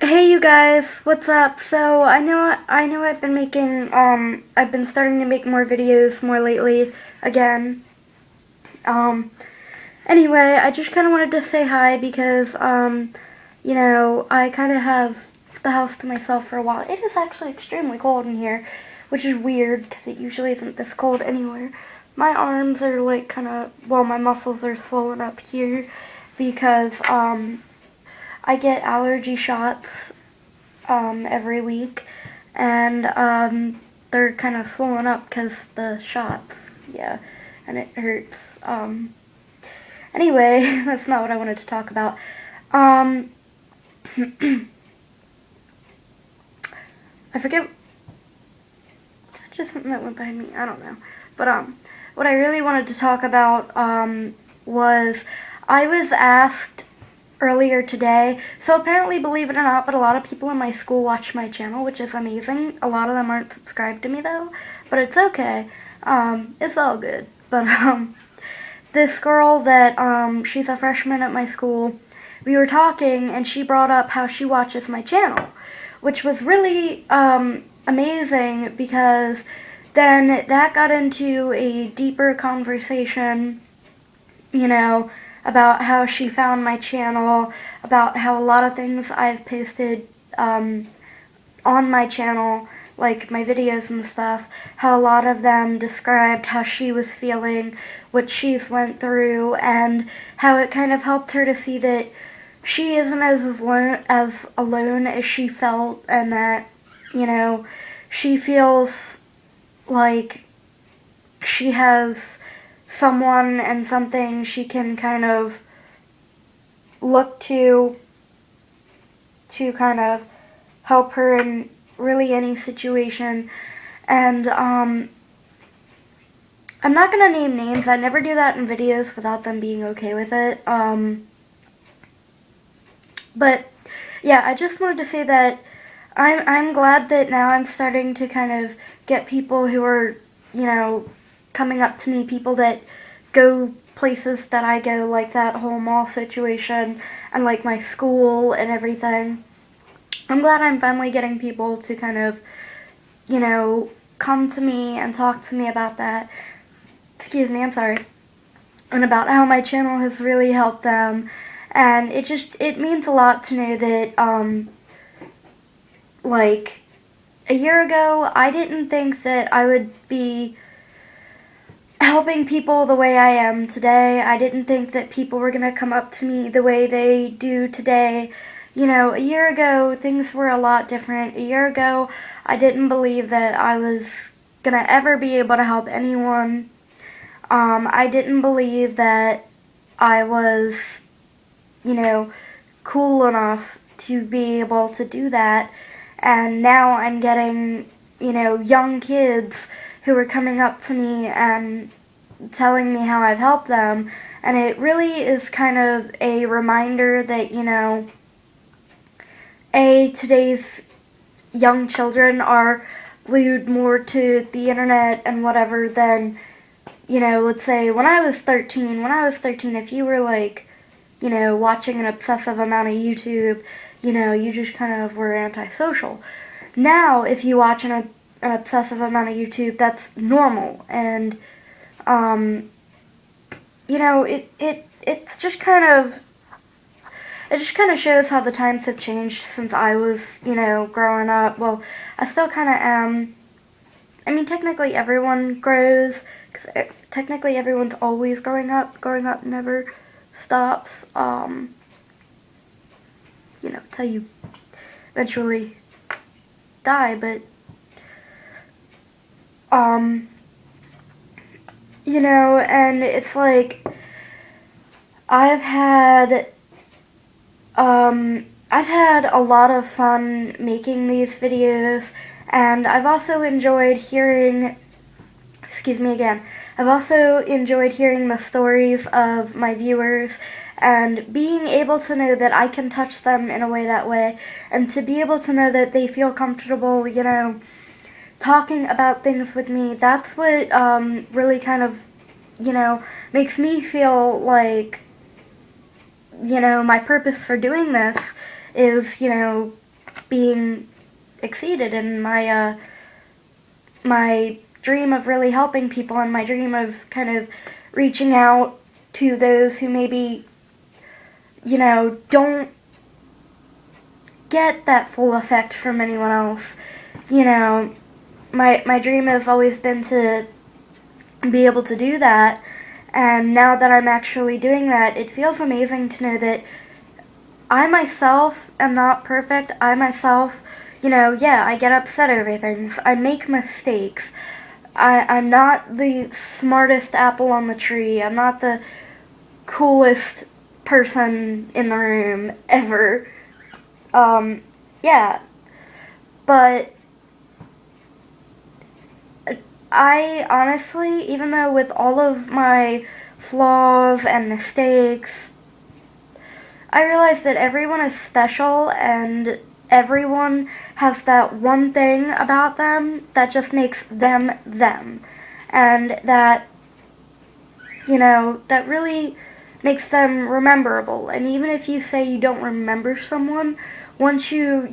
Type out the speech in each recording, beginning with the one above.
Hey you guys, what's up? So I know I've been starting to make more videos more lately again. Um anyway, I just kind of wanted to say hi because I kind of have the house to myself for a while. It is actually extremely cold in here, which is weird because it usually isn't this cold anywhere. My arms are like my muscles are swollen up here because I get allergy shots every week, and they're kind of swollen up because the shots, yeah, and it hurts. Anyway, that's not what I wanted to talk about. Um, I forget. Is that just something that went behind me? I don't know. But what I really wanted to talk about was I was asked earlier today. So apparently, believe it or not, but a lot of people in my school watch my channel, which is amazing. A lot of them aren't subscribed to me though, but it's okay. It's all good. But this girl that she's a freshman at my school, we were talking and she brought up how she watches my channel, which was really amazing because then that got into a deeper conversation, you know, about how she found my channel, about how a lot of things I've posted on my channel, like my videos and stuff, how a lot of them described how she was feeling, what she's went through, and how it kind of helped her to see that she isn't as alone as she felt, and that, she feels like she has someone and something she can kind of look to kind of help her in really any situation. And I'm not gonna name names. I never do that in videos without them being okay with it. But yeah, I just wanted to say that I'm glad that now I'm starting to kind of get people who are, coming up to me, people that go places that I go, like that whole mall situation and like my school and everything. I'm glad I'm finally getting people to kind of, come to me and talk to me about that. Excuse me, I'm sorry. And about how my channel has really helped them. And it means a lot to know that, like, a year ago, I didn't think that I would be helping people the way I am today. I didn't think that people were going to come up to me the way they do today. A year ago, things were a lot different. A year ago, I didn't believe that I was going to ever be able to help anyone. I didn't believe that I was, cool enough to be able to do that. And now I'm getting, young kids who are coming up to me and telling me how I've helped them. And it really is kind of a reminder that, today's young children are glued more to the internet and whatever than, let's say when I was 13. When I was 13, if you were like, watching an obsessive amount of YouTube, you just kind of were antisocial. Now, if you watch an obsessive amount of YouTube, that's normal. And, it's just kind of, it just kind of shows how the times have changed since I was, growing up. Well, I still kind of am. I mean, technically everyone grows, because technically everyone's always growing up. Growing up never stops, till you eventually die, but, and it's like, I've had, I've had a lot of fun making these videos, and I've also enjoyed hearing, excuse me again, I've also enjoyed hearing the stories of my viewers and being able to know that I can touch them in a way that way, and to be able to know that they feel comfortable, talking about things with me. That's what really kind of, makes me feel like, my purpose for doing this is, being exceeded, and my dream of really helping people, and my dream of kind of reaching out to those who maybe, don't get that full effect from anyone else. My dream has always been to be able to do that, and now that I'm actually doing that, it feels amazing to know that I myself am not perfect. I myself, I get upset over things. I make mistakes. I'm not the smartest apple on the tree. I'm not the coolest person in the room ever. Yeah. But I honestly, even though with all of my flaws and mistakes, I realize that everyone is special, and everyone has that one thing about them that just makes them them. And that, that really makes them rememberable. And even if you say you don't remember someone, once you,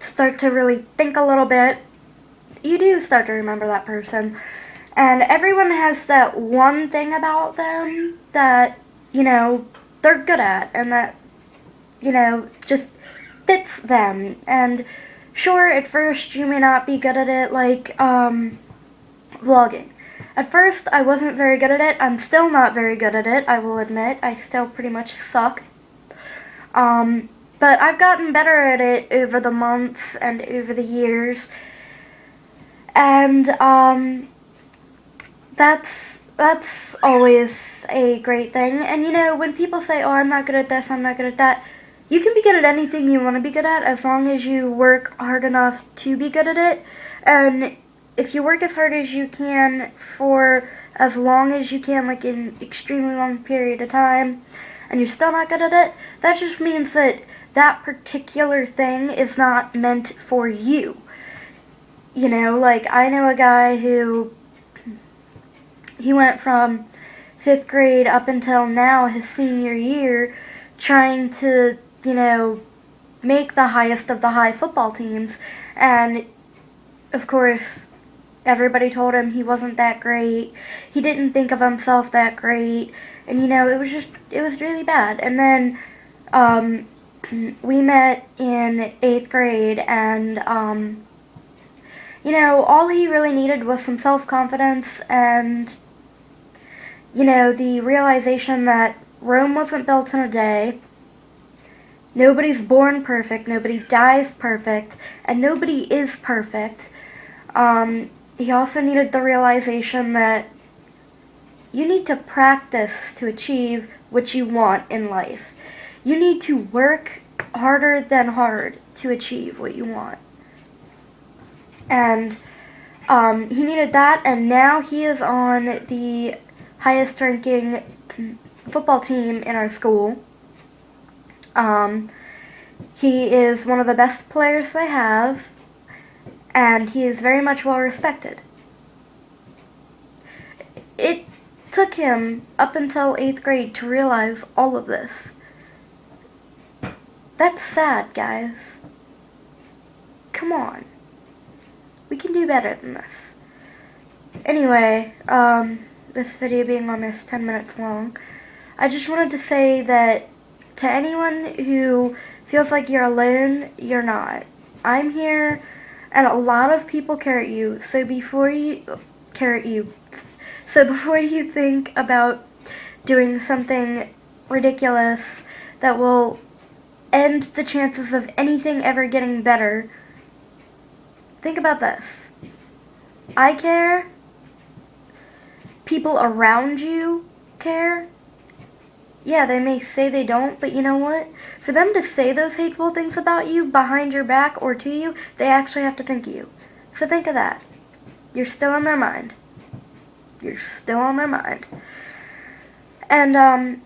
start to really think a little bit, you do start to remember that person. And everyone has that one thing about them that, they're good at, and that, just fits them. And sure, at first you may not be good at it, like vlogging. At first I wasn't very good at it. I'm still not very good at it, I will admit. I still pretty much suck. But I've gotten better at it over the months and over the years. And that's always a great thing. And when people say, oh, I'm not good at this, I'm not good at that, you can be good at anything you want to be good at as long as you work hard enough to be good at it. And if you work as hard as you can for as long as you can, like an extremely long period of time, and you're still not good at it, that just means that that particular thing is not meant for you. Like I know a guy who, he went from 5th grade up until now, his senior year, trying to, make the highest of the high football teams. And, of course, everybody told him he wasn't that great. He didn't think of himself that great. And, it was really bad. And then we met in 8th grade, and, all he really needed was some self-confidence and, the realization that Rome wasn't built in a day. Nobody's born perfect, nobody dies perfect, and nobody is perfect. He also needed the realization that you need to practice to achieve what you want in life. You need to work harder than hard to achieve what you want. And he needed that, and now he is on the highest ranking football team in our school. He is one of the best players they have, and he is very much well respected. It took him up until 8th grade to realize all of this. That's sad, guys. Come on. We can do better than this. Anyway, this video being almost 10 minutes long, I just wanted to say that to anyone who feels like you're alone, you're not. I'm here, and a lot of people care at you, so before you think about doing something ridiculous that will end the chances of anything ever getting better, think about this. I care. People around you care. Yeah, they may say they don't, but you know what? For them to say those hateful things about you behind your back or to you, they actually have to think of you. So think of that. You're still in their mind. You're still on their mind. And,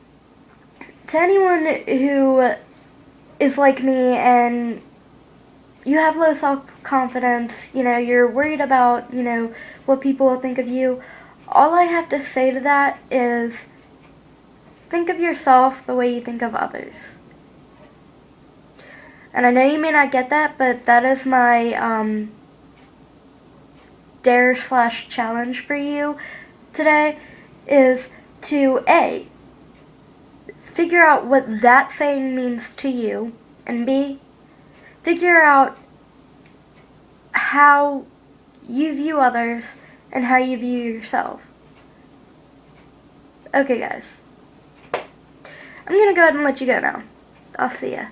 to anyone who is like me and you have low self-confidence, you're worried about, what people will think of you, all I have to say to that is, think of yourself the way you think of others. And I know you may not get that, but that is my dare/challenge for you today, is to A, figure out what that saying means to you, and B, figure out how you view others and how you view yourself. Okay, guys. I'm gonna go ahead and let you go now. I'll see ya.